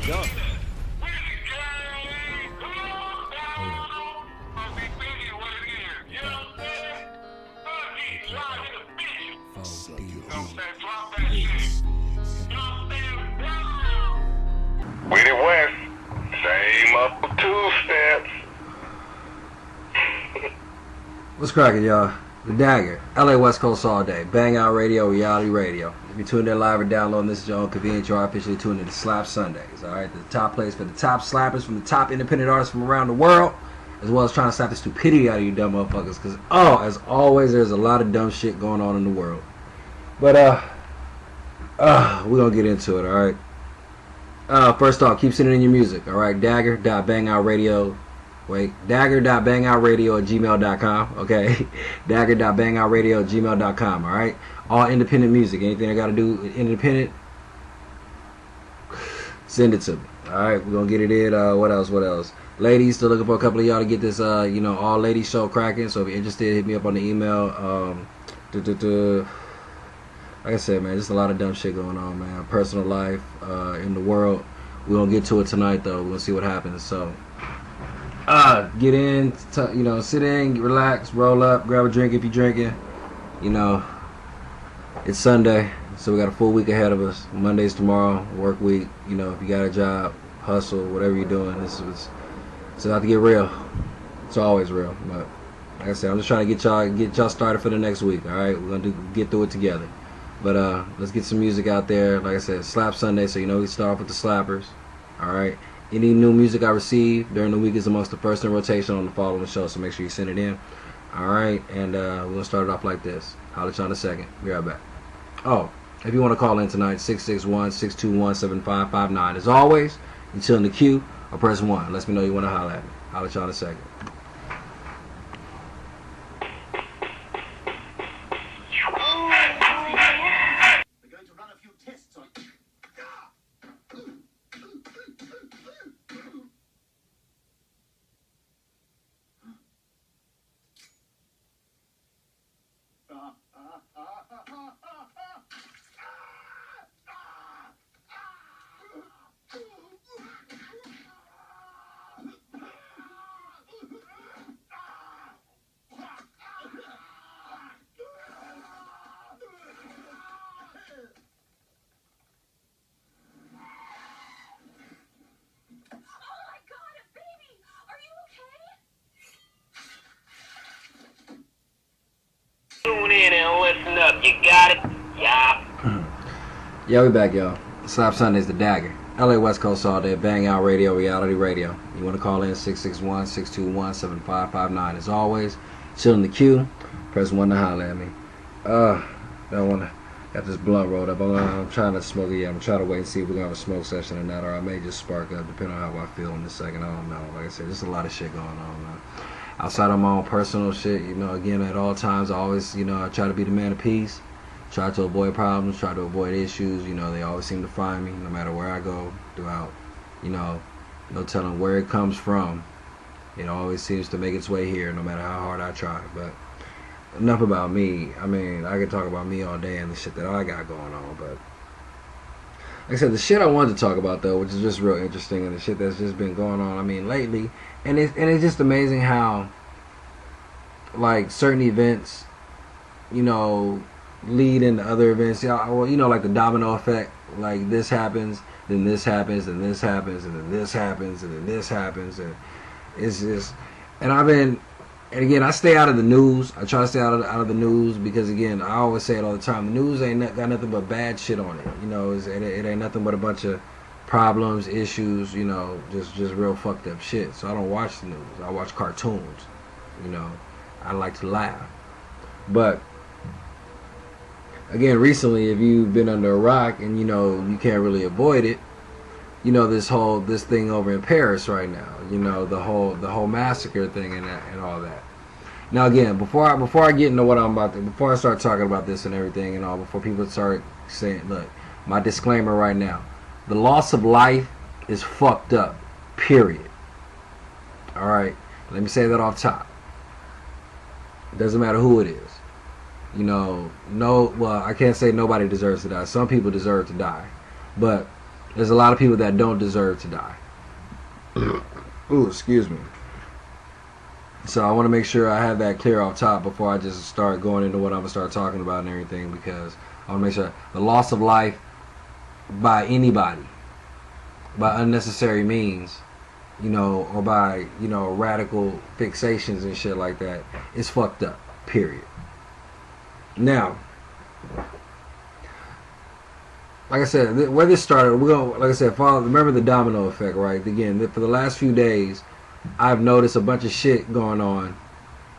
jump. With it West, same up 2 steps. What's cracking, y'all? The Dagger, LA West Coast all day. Bang Out Radio, Reality Radio. If you're tuned in live or downloading this, your own convenience, you are officially tuned in to S.L.A.P.S Sundays. Alright, the top place for the top slappers from the top independent artists from around the world, as well as trying to slap the stupidity out of you dumb motherfuckers. Because, as always, there's a lot of dumb shit going on in the world. But, we're gonna get into it, alright? First off, keep sending in your music, alright? Dagger.bangoutradio. Wait, dagger.bangoutradio@gmail.com, okay? Dagger.bangoutradio@gmail.com, alright? All independent music. Anything I gotta do independent, send it to me. Alright, we're gonna get it in. What else? Ladies, still looking for a couple of y'all to get this, all ladies show cracking. So if you're interested, hit me up on the email. Like I said, man, just a lot of dumb shit going on, man. Personal life, in the world. We're gonna get to it tonight, though. We're gonna see what happens. So, get in, sit in, relax, roll up, grab a drink if you're drinking. It's Sunday, so we got a full week ahead of us. Monday's tomorrow, work week. If you got a job, hustle, whatever you're doing, it's about to get real. It's always real, but like I said, I'm just trying to get y'all started for the next week. All right, we're gonna get through it together. But let's get some music out there. Like I said, Slap Sunday, so we start off with the slappers. All right. Any new music I receive during the week is amongst the first in rotation on the following show, so make sure you send it in. All right, and we're gonna start it off like this. Holler at y'all in a second. Be right back. Oh, if you want to call in tonight, 661-621-7559. As always, you chill in the queue or press 1. Let me know you want to holler at me. Holler at y'all in a second. Tune in and listen up. You got it? Yeah. Yeah, we back, y'all. Slap Sunday's the Dagger. LA West Coast all day. Bang Out Radio, Reality Radio. You want to call in 661-621-7559. As always, chill in the queue. Press 1 to holler at me. I want to got this blunt rolled up. I'm trying to smoke it. Yeah, I'm trying to wait and see if we're going to have a smoke session or not, or I may just spark up, depending on how I feel in this second. I don't know. Like I said, there's a lot of shit going on, man. Outside of my own personal shit, again, at all times, I always, I try to be the man of peace. Try to avoid problems, try to avoid issues. They always seem to find me, no matter where I go throughout. No telling where it comes from. It always seems to make its way here, no matter how hard I try. But enough about me. I mean, I could talk about me all day and the shit that I got going on. But like I said, the shit I wanted to talk about, though, which is just real interesting, and the shit that's just been going on, I mean, lately. And it's just amazing how, like, certain events, lead into other events. Like the domino effect. Like, this happens, then this happens, and this happens, and then this happens, and then this happens, and it's just. And again, I stay out of the news. I try to stay out of the news because, again, I always say it all the time. The news ain't got nothing but bad shit on it. It ain't nothing but a bunch of problems, issues, just real fucked up shit. So I don't watch the news. I watch cartoons. I like to laugh. But again, recently, if you've been under a rock and you can't really avoid it, this thing over in Paris right now, the whole massacre thing and all that. Now again, before I get into what I'm about to, before I start talking about this and everything and all, before people start saying, look, my disclaimer right now. The loss of life is fucked up, period. Alright? Let me say that off top. It doesn't matter who it is. Well, I can't say nobody deserves to die. Some people deserve to die. But there's a lot of people that don't deserve to die. Ooh, excuse me. So I want to make sure I have that clear off top before I just start going into what I'm going to start talking about and everything, because I want to make sure the loss of life by anybody, by unnecessary means, you know, or by, you know, radical fixations and shit like that, is fucked up, period. Now, like I said, where this started, we're going to, like I said, remember the domino effect, right? Again, for the last few days, I've noticed a bunch of shit going on,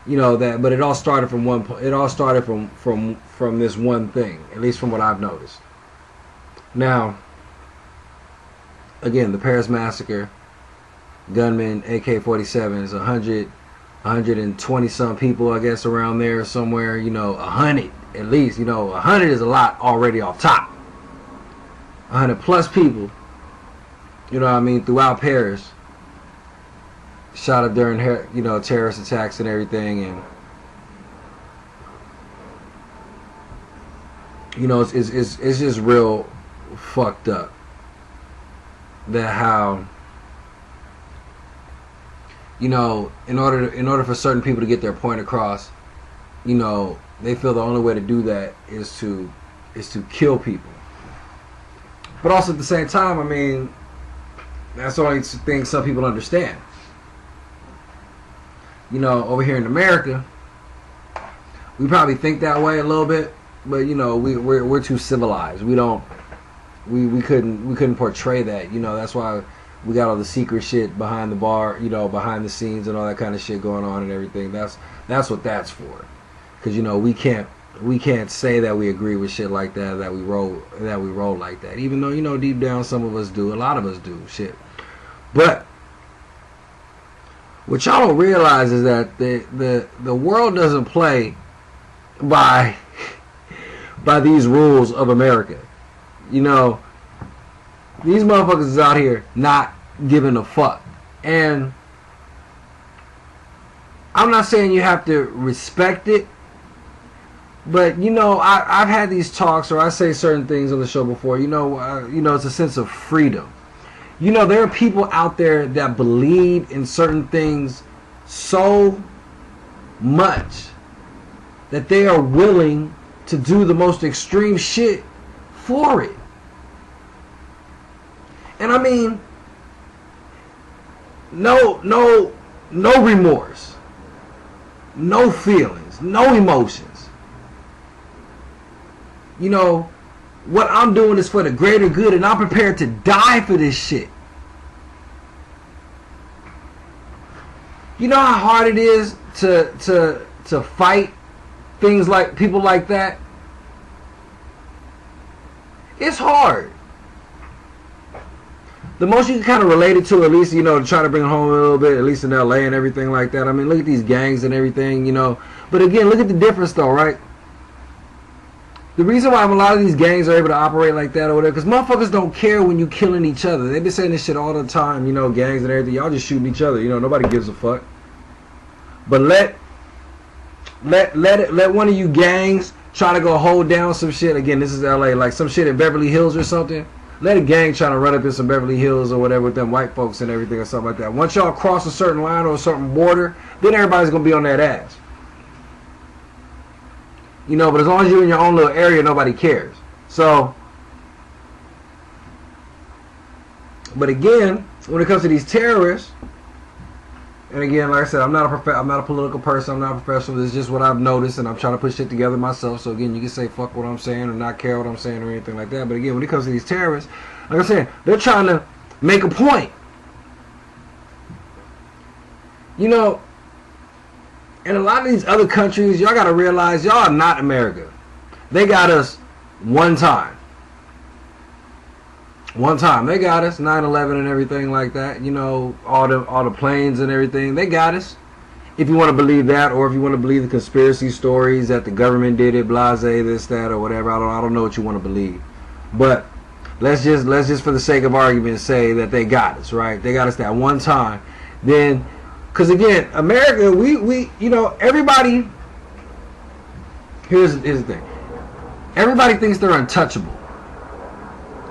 you know, that, but it all started from from this one thing, at least from what I've noticed. Now, again, the Paris massacre, gunmen, AK-47s, 120 some people, I guess, around there somewhere, you know, 100 at least, you know, 100 is a lot already off top. 100 plus people, you know what I mean, throughout Paris, shot up during, you know, terrorist attacks and everything, and you know, it's just real fucked up that how, you know, in order for certain people to get their point across, you know, they feel the only way to do that is to kill people. But also at the same time, I mean, that's the only thing some people understand. You know, over here in America, we probably think that way a little bit, but you know, we're too civilized. We couldn't portray that. You know, that's why we got all the secret shit behind the bar, you know, behind the scenes and all that kind of shit going on and everything. That's what that's for. Because you know, we can't say that we agree with shit like that, that we roll like that. Even though, you know, deep down some of us do, a lot of us do shit. But what y'all don't realize is that the world doesn't play by these rules of America. You know, these motherfuckers is out here not giving a fuck. And I'm not saying you have to respect it, but you know, I've had these talks, or I say certain things on the show before. You know, it's a sense of freedom. You know, there are people out there that believe in certain things so much that they are willing to do the most extreme shit for it. And I mean, no remorse, no feelings, no emotions. You know, what I'm doing is for the greater good, and I'm prepared to die for this shit. You know how hard it is to fight things like people like that? It's hard. The most you can kind of relate it to, at least, you know, to try to bring it home a little bit, at least in LA and everything like that. I mean, look at these gangs and everything, you know. But again, look at the difference though, right? The reason why a lot of these gangs are able to operate like that or whatever, because motherfuckers don't care when you killing each other. They been saying this shit all the time, you know, gangs and everything. Y'all just shooting each other, you know, nobody gives a fuck. But let one of you gangs try to go hold down some shit. Again, this is LA, like some shit in Beverly Hills or something. Let a gang try to run up in some Beverly Hills or whatever with them white folks and everything or something like that. Once y'all cross a certain line or a certain border, then everybody's gonna be on that ass. You know, but as long as you're in your own little area, nobody cares. So, but again, when it comes to these terrorists, and again, like I said, I'm not a political person. I'm not a professional. This is just what I've noticed, and I'm trying to put shit together myself. So again, you can say fuck what I'm saying or not care what I'm saying or anything like that. But again, when it comes to these terrorists, like I said, they're trying to make a point. You know, in a lot of these other countries, y'all got to realize y'all are not America. They got us one time. One time. They got us, 9/11 and everything like that. You know, all the planes and everything. They got us. If you want to believe that, or if you want to believe the conspiracy stories that the government did it, blase, this, that, or whatever. I don't know what you want to believe. But let's just for the sake of argument say that they got us, right? They got us that one time. Then, because again, America, we you know, everybody, here's the thing. Everybody thinks they're untouchable.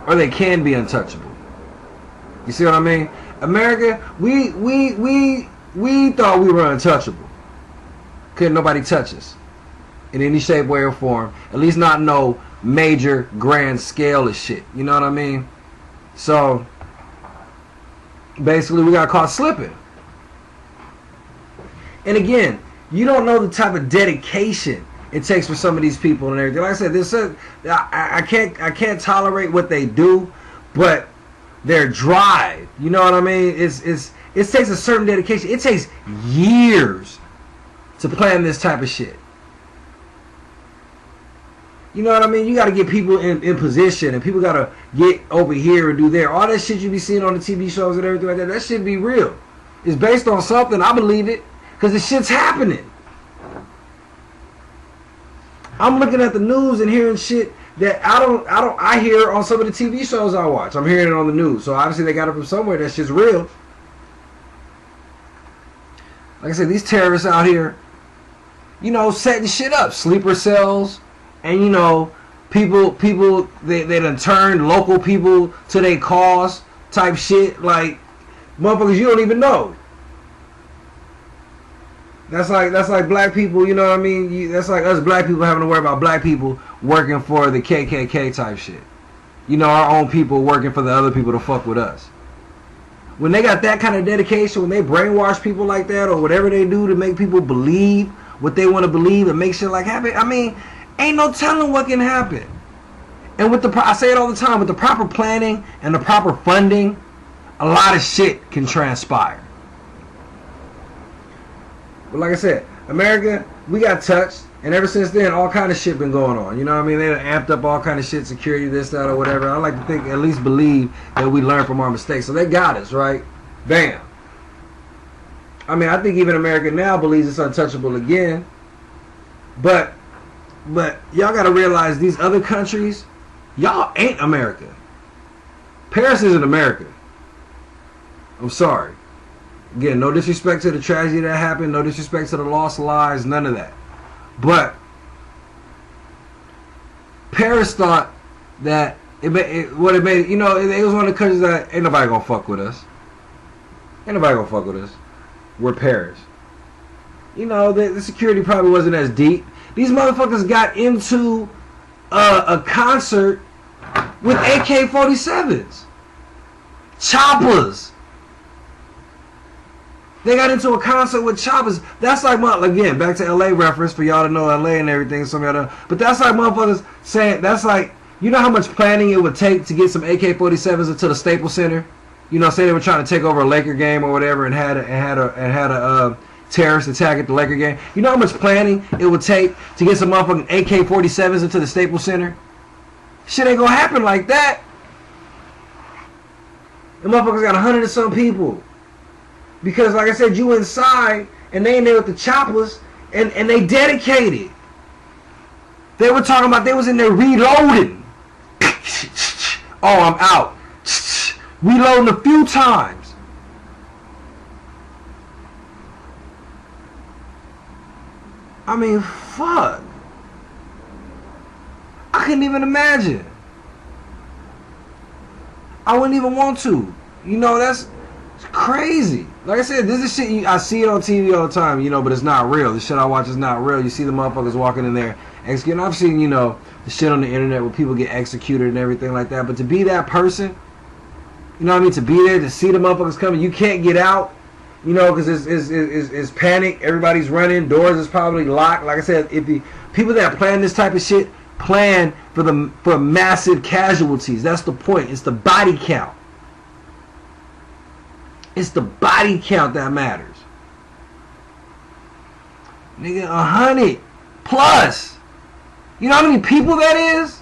Or they can be untouchable. You see what I mean? America, we thought we were untouchable. Couldn't nobody touch us in any shape, way, or form. At least not no major grand scale of shit. You know what I mean? So basically we got caught slipping. And again, you don't know the type of dedication it takes for some of these people and everything. Like I said, I can't tolerate what they do, but their drive, you know what I mean? It takes a certain dedication. It takes years to plan this type of shit. You know what I mean? You got to get people in position, and people got to get over here and do there. All that shit you be seeing on the TV shows and everything like that, that shit be real. It's based on something. I believe it because the shit's happening. I'm looking at the news and hearing shit that I hear on some of the TV shows I watch. I'm hearing it on the news. So obviously they got it from somewhere. That shit's real. Like I said, these terrorists out here, you know, setting shit up. Sleeper cells. And, you know, people they done turned local people to their cause type shit. Like, motherfuckers you don't even know. That's like black people, you know what I mean? That's like us black people having to worry about black people working for the KKK type shit. You know, our own people working for the other people to fuck with us. When they got that kind of dedication, when they brainwash people like that or whatever they do to make people believe what they want to believe and make shit like happen, I mean, ain't no telling what can happen. And with I say it all the time, with the proper planning and the proper funding, a lot of shit can transpire. But like I said, America, we got touched, and ever since then, all kind of shit been going on. You know what I mean? They done amped up all kind of shit, security, this, that, or whatever. I like to think, at least believe that we learned from our mistakes. So they got us, right? Bam. I mean, I think even America now believes it's untouchable again. But y'all got to realize these other countries, y'all ain't America. Paris isn't America. I'm sorry. Again, no disrespect to the tragedy that happened, no disrespect to the lost lives, none of that. But Paris thought that it was one of the countries that ain't nobody gonna fuck with us. Ain't nobody gonna fuck with us. We're Paris. You know, the security probably wasn't as deep. These motherfuckers got into a concert with AK-47s. Choppers. They got into a concert with choppers. That's like, again, back to L.A. reference for y'all to know L.A. and everything. Some of y'all know. But that's like motherfuckers saying, that's like, you know how much planning it would take to get some AK-47s into the Staples Center? You know, say they were trying to take over a Laker game or whatever and had a terrorist attack at the Laker game. You know how much planning it would take to get some motherfucking AK-47s into the Staples Center? Shit ain't gonna happen like that. The motherfuckers got 100 and some people. Because, like I said, you inside, and they in there with the choppers, and they dedicated. They were talking about they was in there reloading. Oh, I'm out. Reloading a few times. I mean, fuck. I couldn't even imagine. I wouldn't even want to. You know, that's crazy. Like I said, this is shit I see it on TV all the time, you know, but it's not real. The shit I watch is not real. You see the motherfuckers walking in there executing. I've seen, you know, the shit on the internet where people get executed and everything like that. But to be that person, you know what I mean? To be there, to see the motherfuckers coming, you can't get out, you know, because it's panic. Everybody's running. Doors is probably locked. Like I said, if the people that plan this type of shit plan for massive casualties. That's the point. It's the body count. It's the body count that matters. Nigga, 100 plus. You know how many people that is?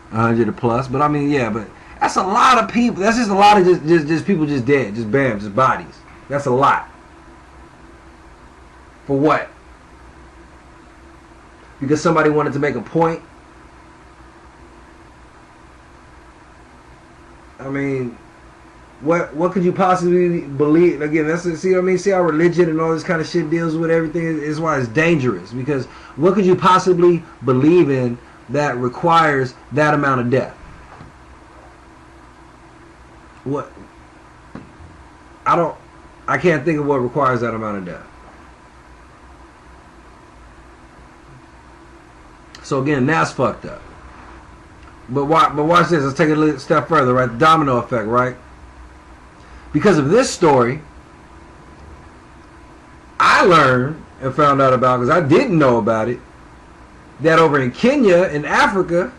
100 plus. But I mean, yeah, but that's a lot of people. That's just a lot of just people just dead. Just bam, just bodies. That's a lot. For what? Because somebody wanted to make a point? I mean, what could you possibly believe? Again, that's see what I mean. See how religion and all this kind of shit deals with everything is why it's dangerous. Because what could you possibly believe in that requires that amount of death? What I can't think of what requires that amount of death. So again, that's fucked up. But watch this. Let's take it a step further, right? The domino effect, right? Because of this story, I learned and found out about, because I didn't know about it, that over in Kenya, in Africa,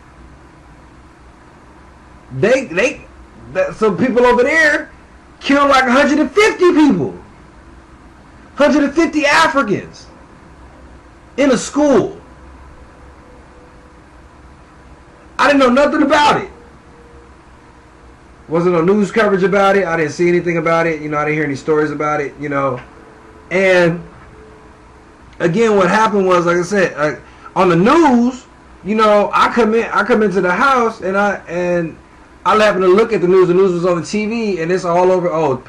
some people over there killed like 150 people. 150 Africans in a school. I didn't know nothing about it. Wasn't no news coverage about it. I didn't see anything about it. I didn't hear any stories about it, And again, what happened was, like I said, on the news, I come into the house and I happened to look at the news. The news was on the TV and it's all over. Oh,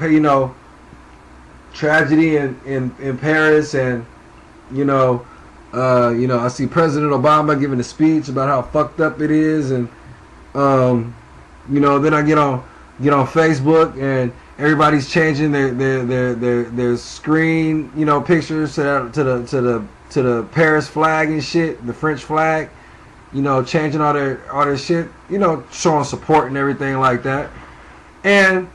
tragedy in Paris, and I see President Obama giving a speech about how fucked up it is, and then I get on Facebook and everybody's changing their screen, pictures to the Paris flag and shit, the French flag, changing all their shit, showing support and everything like that. And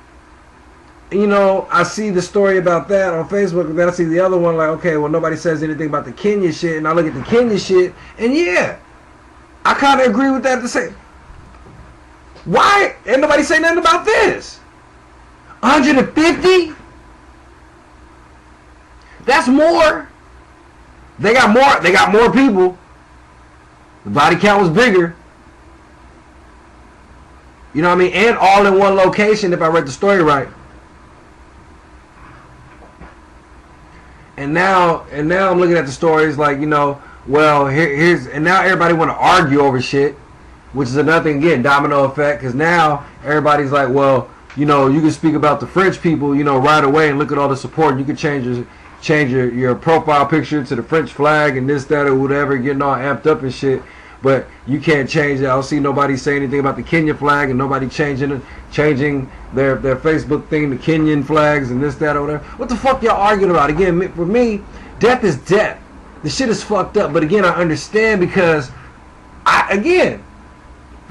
I see the story about that on Facebook, and then I see the other one, like, okay, well, nobody says anything about the Kenya shit, and I look at the Kenya shit, and yeah, I kind of agree with that to say, why ain't nobody say nothing about this? 150? That's more. They got more people. The body count was bigger. You know what I mean? And all in one location, if I read the story right. And now I'm looking at the stories like, well, here's, and now everybody want to argue over shit, which is another thing, again, domino effect, because now everybody's like, well, you can speak about the French people, right away, and look at all the support. You can change your profile picture to the French flag and this, that, or whatever, getting all amped up and shit. But you can't change it. I don't see nobody say anything about the Kenya flag, and nobody changing their Facebook thing to Kenyan flags and this, that, or whatever. What the fuck y'all arguing about? Again, for me, death is death. The shit is fucked up. But again, I understand, because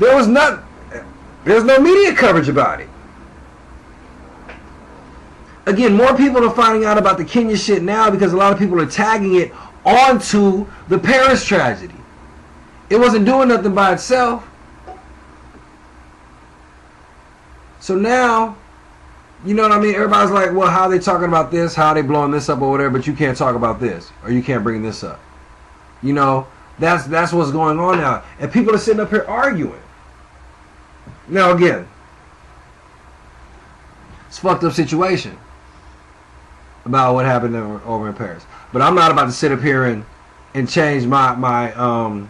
there's no media coverage about it. Again, more people are finding out about the Kenya shit now because a lot of people are tagging it onto the Paris tragedy. It wasn't doing nothing by itself. So now, you know what I mean? Everybody's like, well, how are they talking about this? How are they blowing this up or whatever? But you can't talk about this, or you can't bring this up. That's what's going on now. And people are sitting up here arguing. Now again, it's a fucked up situation about what happened over in Paris. But I'm not about to sit up here and change my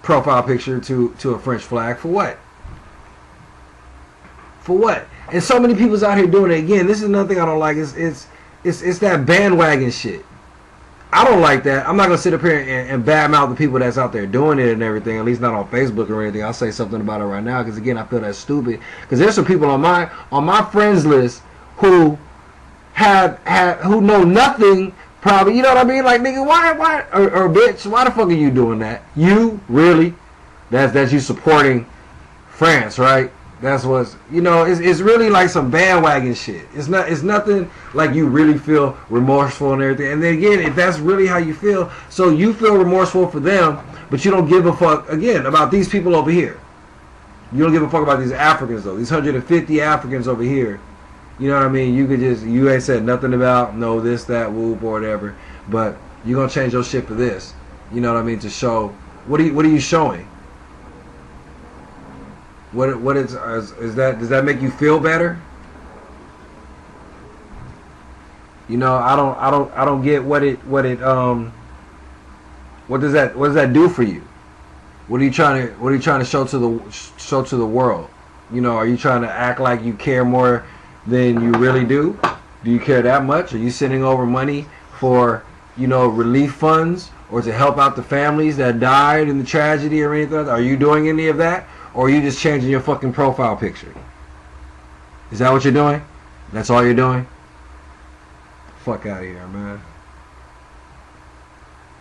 profile picture to a French flag. For what? For what? And so many people's out here doing it. Again, this is another thing I don't like. It's that bandwagon shit. I don't like that. I'm not gonna sit up here and badmouth the people that's out there doing it and everything. At least not on Facebook or anything. I'll say something about it right now, because again, I feel that's stupid. Because there's some people on my friends list who who know nothing. Probably, you know what I mean? Like, nigga, why, or bitch, why the fuck are you doing that? You really? That's you supporting France, right? That's what's, it's really like some bandwagon shit. It's nothing like you really feel remorseful and everything. And then again, if that's really how you feel, so you feel remorseful for them, but you don't give a fuck, again, about these people over here. You don't give a fuck about these Africans, though. These 150 Africans over here. You know what I mean? You ain't said nothing about no this, that, whoop, or whatever. But you're gonna change your shit for this. You know what I mean? To show what are you showing? What is that? Does that make you feel better? I don't get what does that do for you? What are you trying to show to the world? Are you trying to act like you care more than you really do? Do you care that much? Are you sending over money for, relief funds, or to help out the families that died in the tragedy or anything? Are you doing any of that? Or are you just changing your fucking profile picture? Is that what you're doing? That's all you're doing? fuck out of here, man.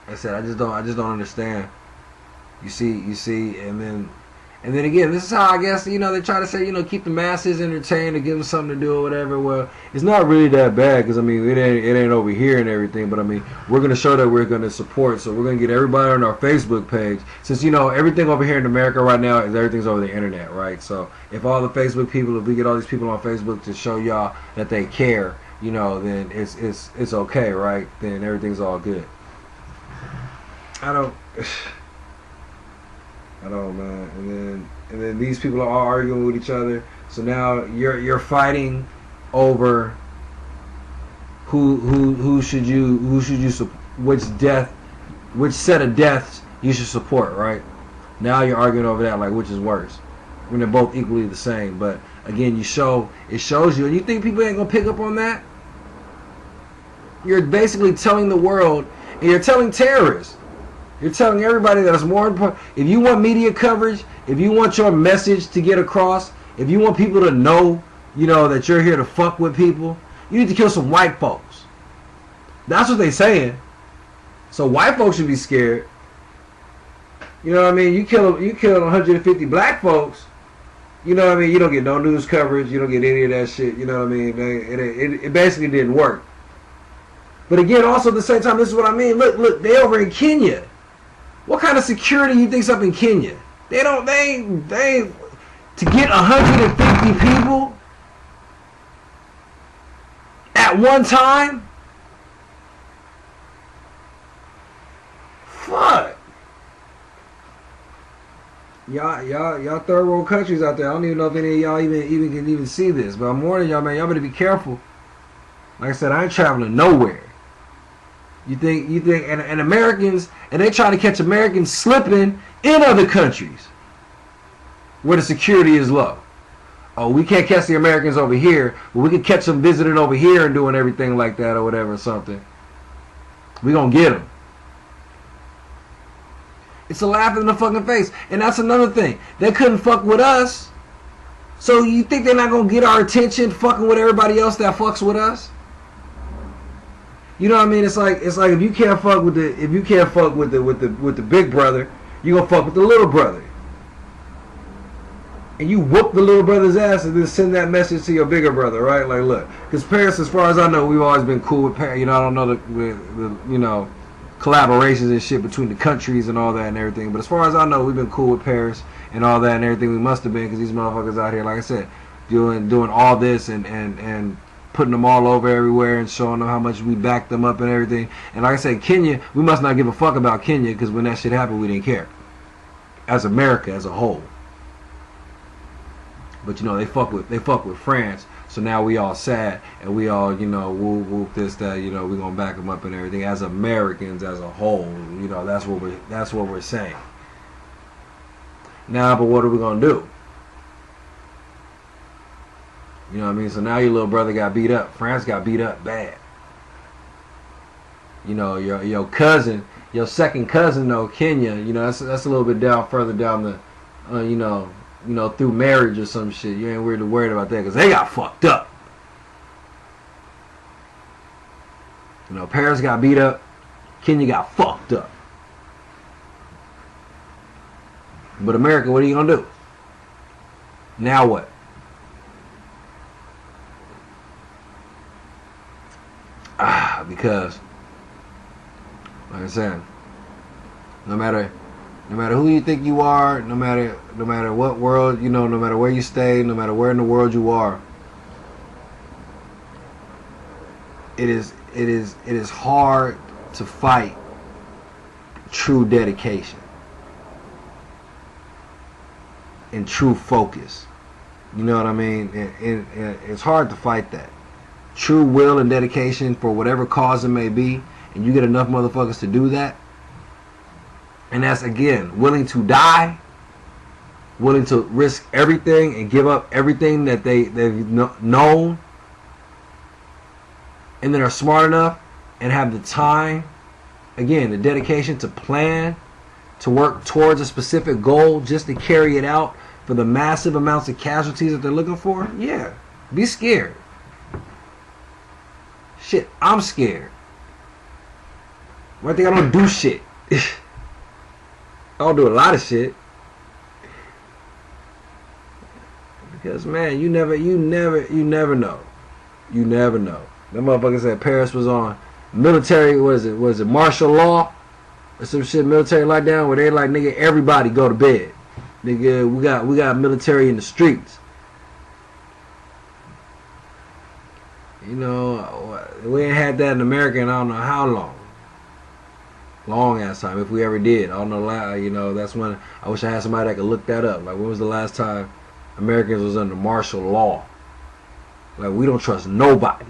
Like I said, I just don't understand. You see, and then again, this is how I guess, you know, they try to say, you know, keep the masses entertained or give them something to do or whatever. Well, it's not really that bad because I mean, it ain't over here and everything. But I mean, we're gonna show that we're gonna support. So we're gonna get everybody on our Facebook page. Since you know everything over here in America right now is everything's over the internet, right? So if all the Facebook people, if we get all these people on Facebook to show y'all that they care, you know, then it's okay, right? Then everything's all good. I don't, man. And then these people are all arguing with each other. So now you're fighting over who should you which set of deaths you should support, right? Now you're arguing over that, like which is worse, when they're both equally the same. But again, it shows you, and you think people ain't gonna pick up on that? You're basically telling the world, and you're telling terrorists. You're telling everybody that it's more important. If you want media coverage, if you want your message to get across, if you want people to know, you know, that you're here to fuck with people, you need to kill some white folks. That's what they're saying. So white folks should be scared. You know what I mean? You kill 150 black folks, you know what I mean? You don't get no news coverage. You don't get any of that shit. You know what I mean? It basically didn't work. But again, also at the same time, this is what I mean. Look, they over in Kenya. What kind of security you think's up in Kenya? They to get 150 people at one time? Fuck. Y'all third world countries out there. I don't even know if any of y'all even can see this. But I'm warning y'all, man, y'all better be careful. Like I said, I ain't traveling nowhere. You think, and Americans, and they try to catch Americans slipping in other countries where the security is low. Oh, we can't catch the Americans over here, but we can catch them visiting over here and doing everything like that or whatever or something. We gonna get them. It's a laugh in the fucking face. And that's another thing. They couldn't fuck with us. So you think they're not gonna get our attention fucking with everybody else that fucks with us? You know what I mean? It's like if you can't fuck with the big brother, you gonna fuck with the little brother. And you whoop the little brother's ass and then send that message to your bigger brother, right? Like, look, because parents, as far as I know, we've always been cool with parents. You know, I don't know the you know, collaborations and shit between the countries and all that and everything. But as far as I know, we've been cool with Paris and all that and everything. We must have been, because these motherfuckers out here, like I said, doing all this and putting them all over everywhere and showing them how much we backed them up and everything. And like I said, Kenya, we must not give a fuck about Kenya, because when that shit happened, we didn't care. As America as a whole. But you know, they fuck with France. So now we all sad and we all, you know, whoop this, that, you know, we gonna back them up and everything. As Americans as a whole, you know, that's what we're saying. Now, but what are we gonna do? You know what I mean? So now your little brother got beat up. France got beat up bad. You know, your cousin, your second cousin, though, Kenya, you know, that's a little bit further down the, you know, through marriage or some shit. You ain't really worried about that, because they got fucked up. You know, Paris got beat up. Kenya got fucked up. But America, what are you gonna do? Now what? Because, like I said, no matter who you think you are, no matter what world, you know, no matter where you stay, no matter where in the world you are, it is hard to fight true dedication and true focus. You know what I mean? And it's hard to fight that. True will and dedication for whatever cause it may be, and you get enough motherfuckers to do that. And that's, again, willing to die, willing to risk everything and give up everything that they've known, and then are smart enough and have the time, again, the dedication to plan, to work towards a specific goal just to carry it out for the massive amounts of casualties that they're looking for. Yeah, be scared. Shit, I'm scared. I think I don't do shit. I don't do a lot of shit. Because man, you never know. You never know. That motherfucker said Paris was on military, was it martial law? Or some shit, military lockdown where they like, nigga, everybody go to bed. Nigga, we got military in the streets. You know, we ain't had that in America in I don't know how long. Long ass time, if we ever did. I don't know, you know, that's when I wish I had somebody that could look that up. Like, when was the last time Americans was under martial law? Like, we don't trust nobody.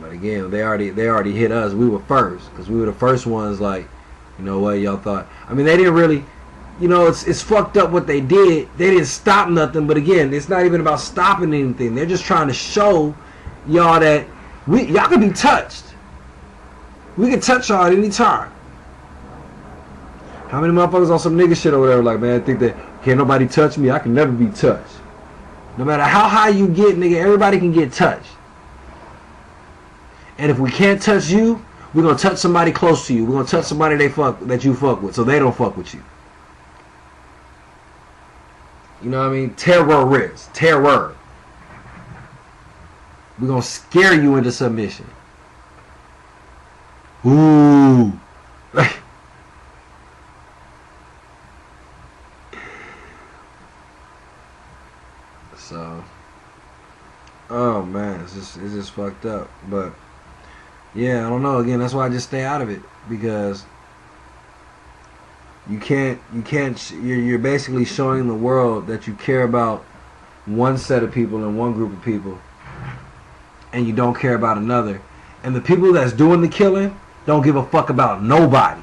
But again, they already hit us. We were first, because we were the first ones. Like, you know what, y'all thought? I mean, they didn't really, you know, it's fucked up what they did. They didn't stop nothing. But again, it's not even about stopping anything. They're just trying to show y'all that y'all can be touched. We can touch y'all at any time. How many motherfuckers on some nigga shit or whatever? Like, man, I think that can't nobody touch me. I can never be touched. No matter how high you get, nigga, everybody can get touched. And if we can't touch you, we're gonna touch somebody close to you. We're gonna touch somebody that you fuck with, so they don't fuck with you. You know what I mean? Terrorist. Terror. We're gonna scare you into submission. Ooh. So, oh man, it's just fucked up. But yeah, I don't know. Again, that's why I just stay out of it, because you're basically showing the world that you care about one set of people and one group of people, and you don't care about another. And the people that's doing the killing don't give a fuck about nobody.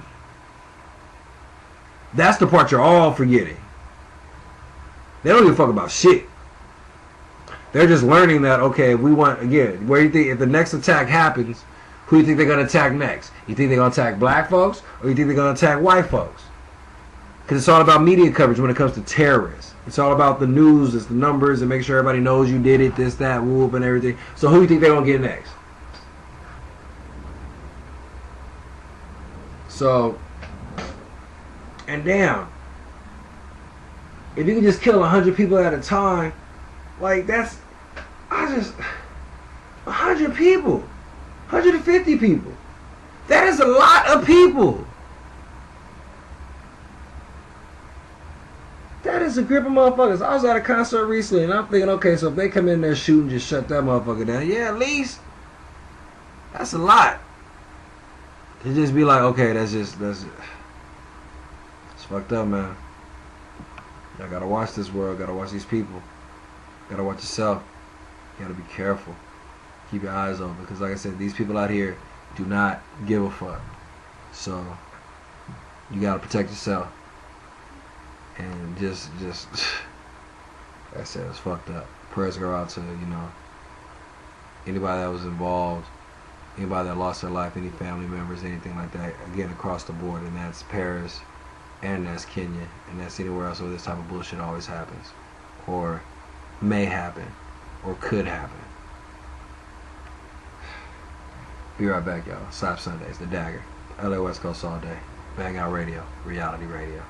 That's the part you're all forgetting. They don't give a fuck about shit. They're just learning that, okay, if we want, again, where you think, if the next attack happens, who do you think they're going to attack next? You think they're going to attack black folks, or you think they're going to attack white folks? Because it's all about media coverage when it comes to terrorists. It's all about the news, it's the numbers, and make sure everybody knows you did it, this, that, whoop, and everything. So who do you think they're going to get next? So, and damn, if you can just kill 100 people at a time, like, that's, 100 people, 150 people. That is a lot of people. That is a grip of motherfuckers. I was at a concert recently, and I'm thinking, okay, so if they come in there shooting, just shut that motherfucker down. Yeah, at least. That's a lot. To just be like, okay, that's it. It's fucked up, man. Y'all gotta watch this world. Gotta watch these people. Gotta watch yourself. You gotta be careful. Keep your eyes open, because like I said, these people out here do not give a fuck. So you gotta protect yourself. And just like I said, it's fucked up. Prayers go out to, you know, anybody that was involved, anybody that lost their life, any family members, anything like that, again, across the board. And that's Paris, and that's Kenya, and that's anywhere else where this type of bullshit always happens, or may happen, or could happen. Be right back, y'all. S.L.A.P.S Sundays, the Dagger, LA West Coast all day. Bang Out Radio, reality radio.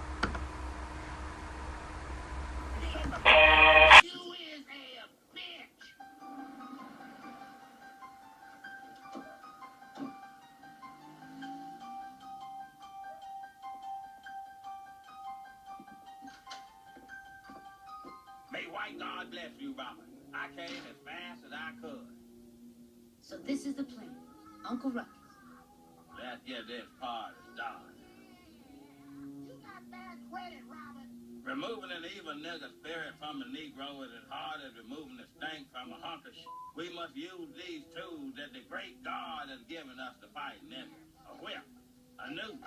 May white God bless you, Robert. I came as fast as I could. So this is the plan, Uncle Ruckus. Let's get this party started. You got bad credit, Robert. Removing an evil nigger spirit from a Negro is as hard as removing the stank from a hunk of shit. We must use these tools that the great God has given us to fight niggas. A whip, a noose,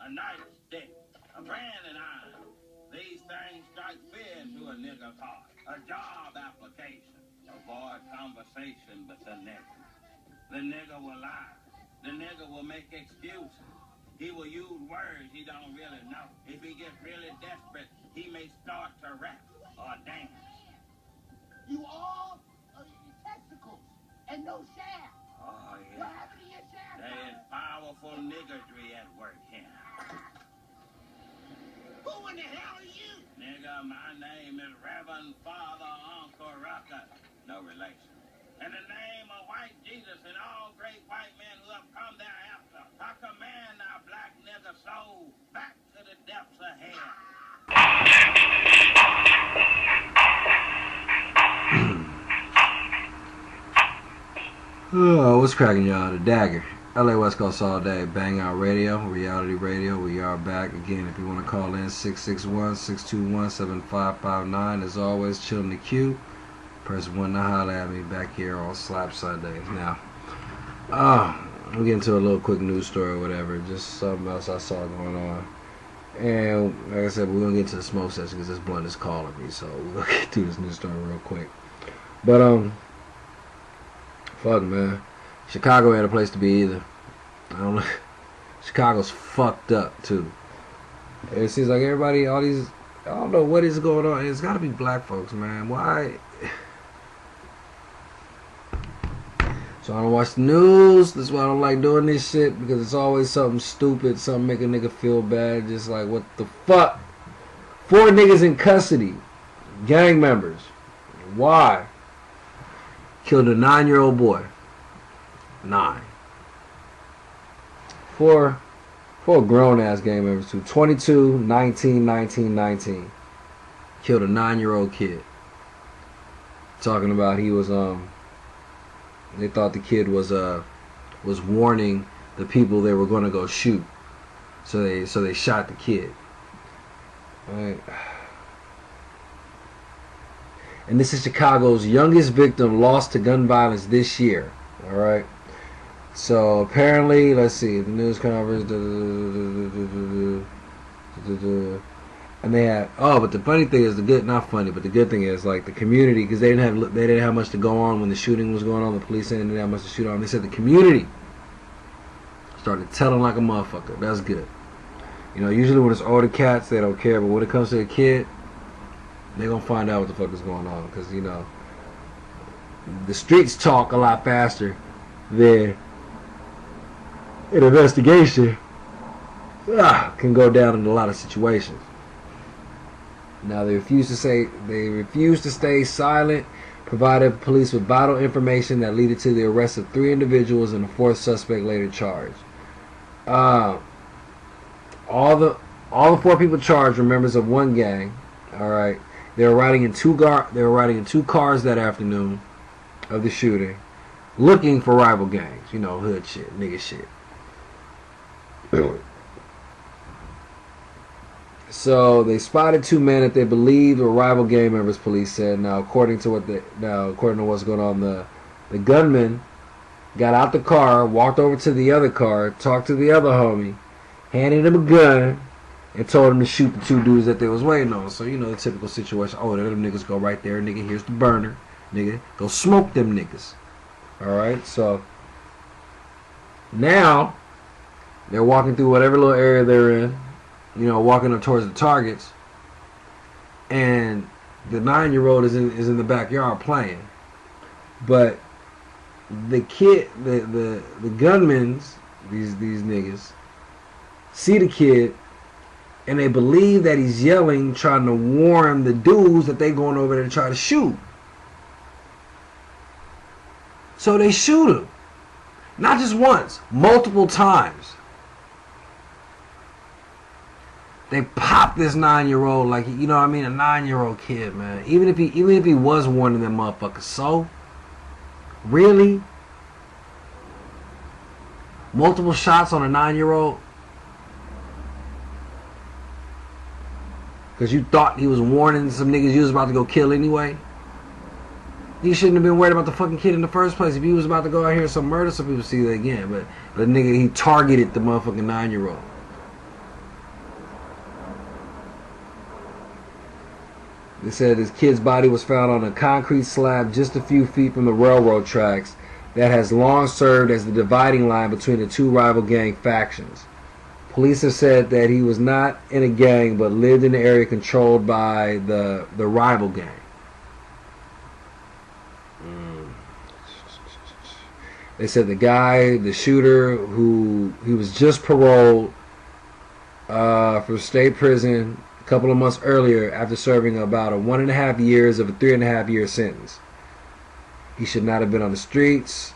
a knife stick, a branding iron. These things strike fear into a nigger's heart. A job application. Avoid conversation with the nigger. The nigger will lie. The nigger will make excuses. He will use words he don't really know. If he gets really desperate, he may start to rap or dance. You all, text the the hell are you? Nigga, my name is Reverend Father Uncle Rucker. No relation. In the name of white Jesus and all great white men who have come thereafter, I command our black nigger soul back to the depths of hell. Oh, what's cracking, y'all? The Dagger. LA West Coast all day. Bang Out Radio, Reality Radio. We are back again. If you want to call in, 661-621-7559. As always, chill in the queue. Press 1 to holler at me back here on S.L.A.P.S Sundays. Now, we'll get into a little quick news story or whatever. Just something else I saw going on. And like I said, we're going to get to the smoke session because this blunt is calling me. So we're going to get through this news story real quick. But, fuck, man. Chicago ain't a place to be either. I don't know. Chicago's fucked up, too. It seems like everybody, all these, I don't know what is going on. It's got to be black folks, man. Why? So I don't watch the news. That's why I don't like doing this shit, because it's always something stupid, something make a nigga feel bad. Just like, what the fuck? 4 niggas in custody. Gang members. Why? Killed a 9-year-old boy. 9. 4 grown-ass gang members too. 22, 19, 19, 19. Killed a 9-year-old kid. Talking about he was they thought the kid was warning the people they were going to go shoot. So they shot the kid. Right. And this is Chicago's youngest victim lost to gun violence this year. All right. So apparently, let's see, the news coverage, and they had, but the funny thing is, not funny, but the good thing is, like, the community, because they didn't have much to go on when the shooting was going on. The police didn't have much to shoot on. They said the community started telling like a motherfucker. That's good. You know, usually when it's older cats, they don't care, but when it comes to a kid, they're gonna find out what the fuck is going on, because, you know, the streets talk a lot faster than an investigation can go down in a lot of situations. Now they refuse to stay silent, provided police with vital information that led to the arrest of 3 individuals and a 4th suspect later charged. All the 4 people charged were members of one gang. All right, they were riding in 2 cars that afternoon of the shooting, looking for rival gangs. You know, hood shit, nigga shit. So they spotted 2 men that they believed were rival gang members, police said. Now, according to what's going on, the gunman got out the car, walked over to the other car, talked to the other homie, handed him a gun, and told him to shoot the 2 dudes that they was waiting on. So, you know, the typical situation. Oh, them niggas go right there, nigga. Here's the burner, nigga. Go smoke them niggas. All right. So now they're walking through whatever little area they're in. You know, walking up towards the targets, and the 9-year-old is in the backyard playing. But the kid, the gunmen's, these niggas, see the kid, and they believe that he's yelling, trying to warn the dudes that they going over there to try to shoot. So they shoot him, not just once, multiple times. They pop this 9-year-old, like, you know what I mean, a 9-year-old kid, man. Even if he was warning them motherfuckers, so really, multiple shots on a 9-year-old because you thought he was warning some niggas you was about to go kill anyway. You shouldn't have been worried about the fucking kid in the first place. If he was about to go out here and some murder, some people see that again. But the nigga, he targeted the motherfucking 9-year-old. They said this kid's body was found on a concrete slab just a few feet from the railroad tracks that has long served as the dividing line between the 2 rival gang factions. Police have said that he was not in a gang but lived in the area controlled by the rival gang. They said the guy, the shooter, he was just paroled from state prison a couple of months earlier after serving about 1.5 years of a 3.5-year sentence. He should not have been on the streets.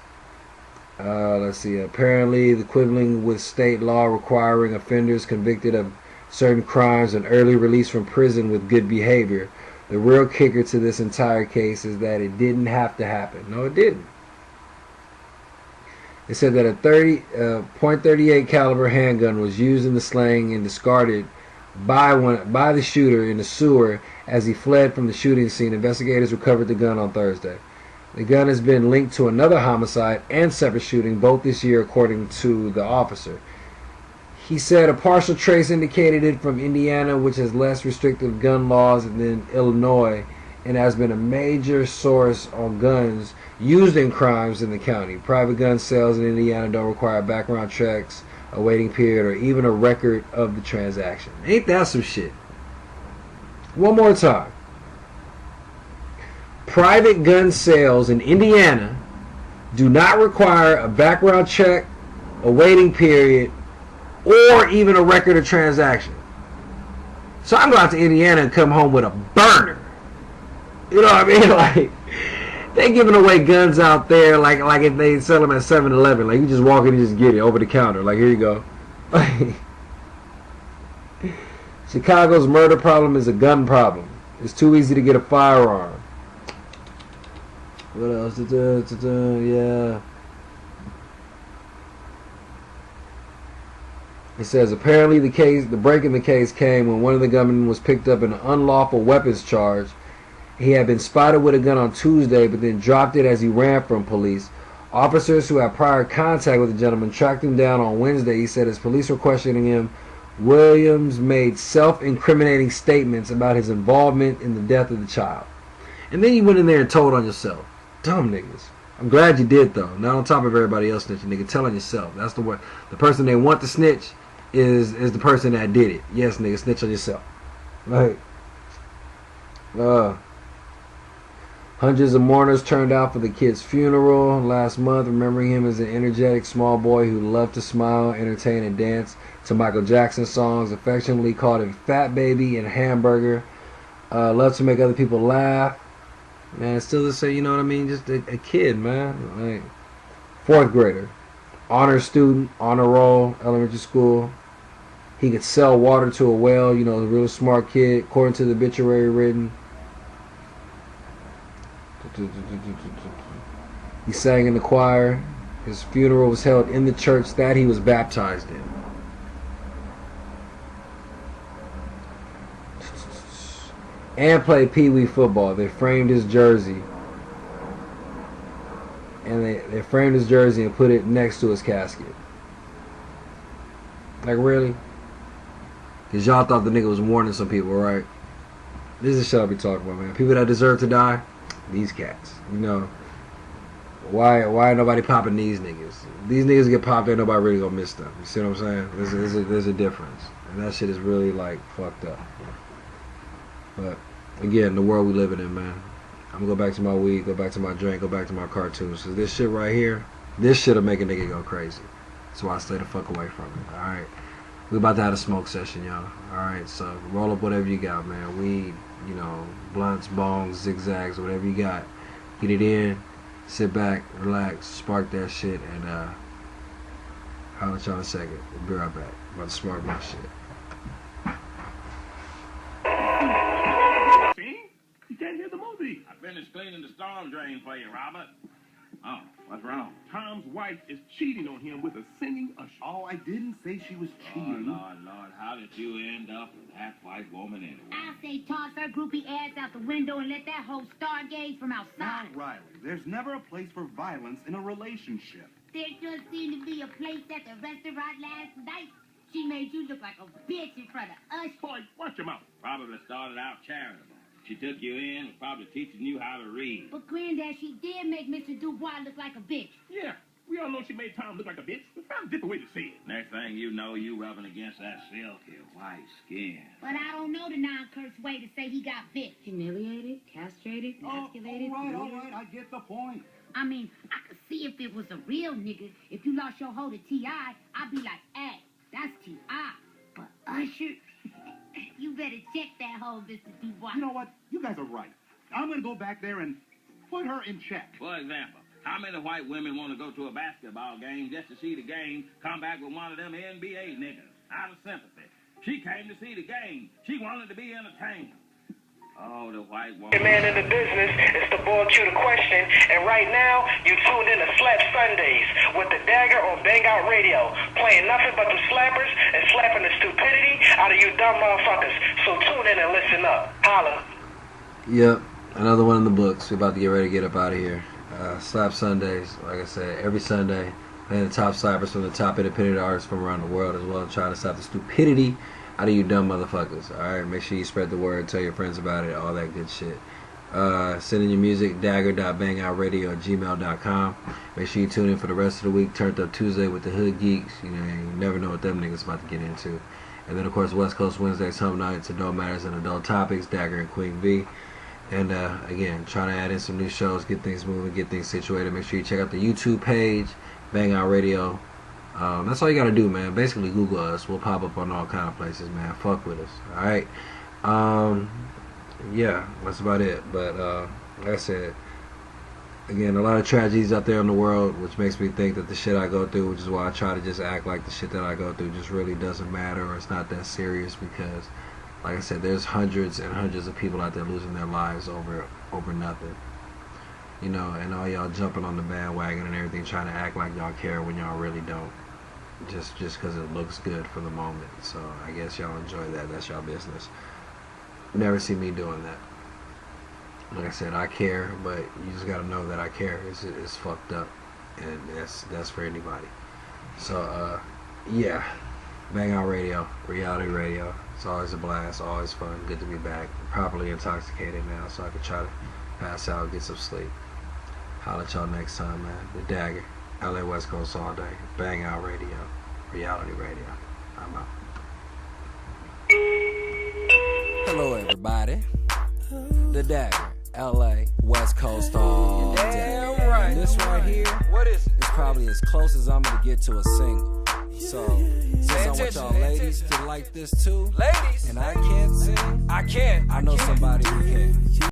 Let's see. Apparently, the equivalent with state law requiring offenders convicted of certain crimes an early release from prison with good behavior. The real kicker to this entire case is that it didn't have to happen. No, it didn't. It said that a .38 caliber handgun was used in the slaying and discarded by the shooter in the sewer as he fled from the shooting scene. Investigators recovered the gun on Thursday. The gun has been linked to another homicide and separate shooting, both this year, according to the officer. He said a partial trace indicated it from Indiana, which has less restrictive gun laws than Illinois, and has been a major source on guns used in crimes in the county. Private gun sales in Indiana don't require background checks, a waiting period, or even a record of the transaction. Ain't that some shit? One more time. Private gun sales in Indiana do not require a background check, a waiting period, or even a record of transaction. So I go out to Indiana and come home with a burner. You know what I mean? Like, they giving away guns out there like if they sell them at 7-Eleven. Like, you just walk in and just get it over the counter. Like, here you go. Chicago's murder problem is a gun problem. It's too easy to get a firearm. What else? Yeah. It says apparently the break in the case came when one of the gunmen was picked up in an unlawful weapons charge. He had been spotted with a gun on Tuesday, but then dropped it as he ran from police. Officers who had prior contact with the gentleman tracked him down on Wednesday. He said as police were questioning him, Williams made self-incriminating statements about his involvement in the death of the child. And then you went in there and told on yourself. Dumb niggas. I'm glad you did, though. Not on top of everybody else snitching, nigga. Tell on yourself. That's the word. The person they want to snitch is the person that did it. Yes, nigga. Snitch on yourself. Right. Hundreds of mourners turned out for the kid's funeral last month, remembering him as an energetic small boy who loved to smile, entertain, and dance to Michael Jackson songs, affectionately called him Fat Baby and Hamburger. Loved to make other people laugh. Man, still to say, you know what I mean? Just a kid, man. Like, 4th grader. Honor student, honor roll, elementary school. He could sell water to a whale, you know, a real smart kid, according to the obituary written. He sang in the choir. His funeral was held in the church that he was baptized in. And played Pee-wee football. They framed his jersey. And they framed his jersey and put it next to his casket. Like, really? Because y'all thought the nigga was warning some people, right? This is shit I be talking about, man. People that deserve to die, these cats. You know, why ain't nobody popping these niggas? These niggas get popped, ain't nobody really gonna miss them. You see what I'm saying? There's a difference. And that shit is really, like, fucked up. But, again, the world we living in, man. I'm gonna go back to my weed, go back to my drink, go back to my cartoons. Cause this shit right here, this shit'll make a nigga go crazy. That's why I stay the fuck away from it. Alright. We about to have a smoke session, y'all. Alright, so roll up whatever you got, man. Weed, you know, blunts, bongs, zigzags, whatever you got. Get it in, sit back, relax, spark that shit, and holler at y'all in a second. We'll be right back. I'm about to spark my shit. You can't hear the movie. I finished cleaning the storm drain for you, Robert. Oh, what's wrong? Tom's wife is cheating on him with a singing usher. Oh, I didn't say she was cheating. Lord, how did you end up with that white woman anyway? I say toss her groupie ass out the window and let that hoe stargaze from Now, outside. Riley, there's never a place for violence in a relationship. There just seemed to be a place at the restaurant last night. She made you look like a bitch in front of us. Boy, watch your mouth. Probably started out charitable. She took you in and probably teaching you how to read. But Granddad, she did make Mr. Dubois look like a bitch. Yeah, we all know she made Tom look like a bitch. But found a different way to say it. Next thing you know, you rubbing against that silky white skin. But I don't know the non-curse way to say he got bitch. Humiliated, castrated, emasculated. All right, I get the point. I mean, I could see if it was a real nigga. If you lost your hoe to T.I., I'd be like, hey, that's T.I. But Usher, You better check that hole, Mr. Dubois. You know what? You guys are right. I'm going to go back there and put her in check. For example, how many white women want to go to a basketball game just to see the game, come back with one of them NBA niggas out of sympathy? She came to see the game. She wanted to be entertained. Oh, the white woman. The man in the business is the boy to the question, and right now you tuned in to S.L.A.P.S Sundays with the Dagger on Bang Out Radio, playing nothing but the slappers and slapping the stupidity out of you dumb motherfuckers. So tune in and listen up. Holla. Yep, another one in the books. We're about to get ready to get up out of here. S.L.A.P.S Sundays, like I said, every Sunday, playing the top slappers from the top independent artists from around the world, as well as trying to stop the stupidity out of you dumb motherfuckers. Alright, make sure you spread the word, tell your friends about it, all that good shit. Send in your music, dagger.bangoutradio@gmail.com. Make sure you tune in for the rest of the week. Turned Up Tuesday with the Hood Geeks. You know, you never know what them niggas about to get into. And then, of course, West Coast Wednesdays, Hump Nights, Adult Matters and Adult Topics, Dagger and Queen V. And, again, trying to add in some new shows, get things moving, get things situated. Make sure you check out the YouTube page, Bang Out Radio. That's all you gotta do, man. Basically Google us. We'll pop up on all kind of places, man. Fuck with us. Alright. Yeah, that's about it. But like I said, again, a lot of tragedies out there in the world, which makes me think that the shit I go through, which is why I try to just act like the shit that I go through just really doesn't matter, or it's not that serious, because like I said, there's hundreds and hundreds of people out there losing their lives over nothing. You know, and all y'all jumping on the bandwagon and everything, trying to act like y'all care when y'all really don't. Just because it looks good for the moment. So I guess y'all enjoy that. That's y'all business. Never see me doing that. Like I said, I care, but you just gotta know that I care. It's fucked up, and that's for anybody. So yeah, Bang Out Radio, reality radio. It's always a blast, always fun. Good to be back. Properly intoxicated now, so I can try to pass out, get some sleep. Holla at y'all next time, man. The Dagger, LA West Coast all day. Bang Out Radio, reality radio. I'm out. Hello, everybody. The Dagger, LA West Coast all day. Damn right. This right here, what is it? It's probably as close as I'm gonna get to a single. So, since I want y'all ladies to like this too, ladies, and I can't sing, I know somebody who can.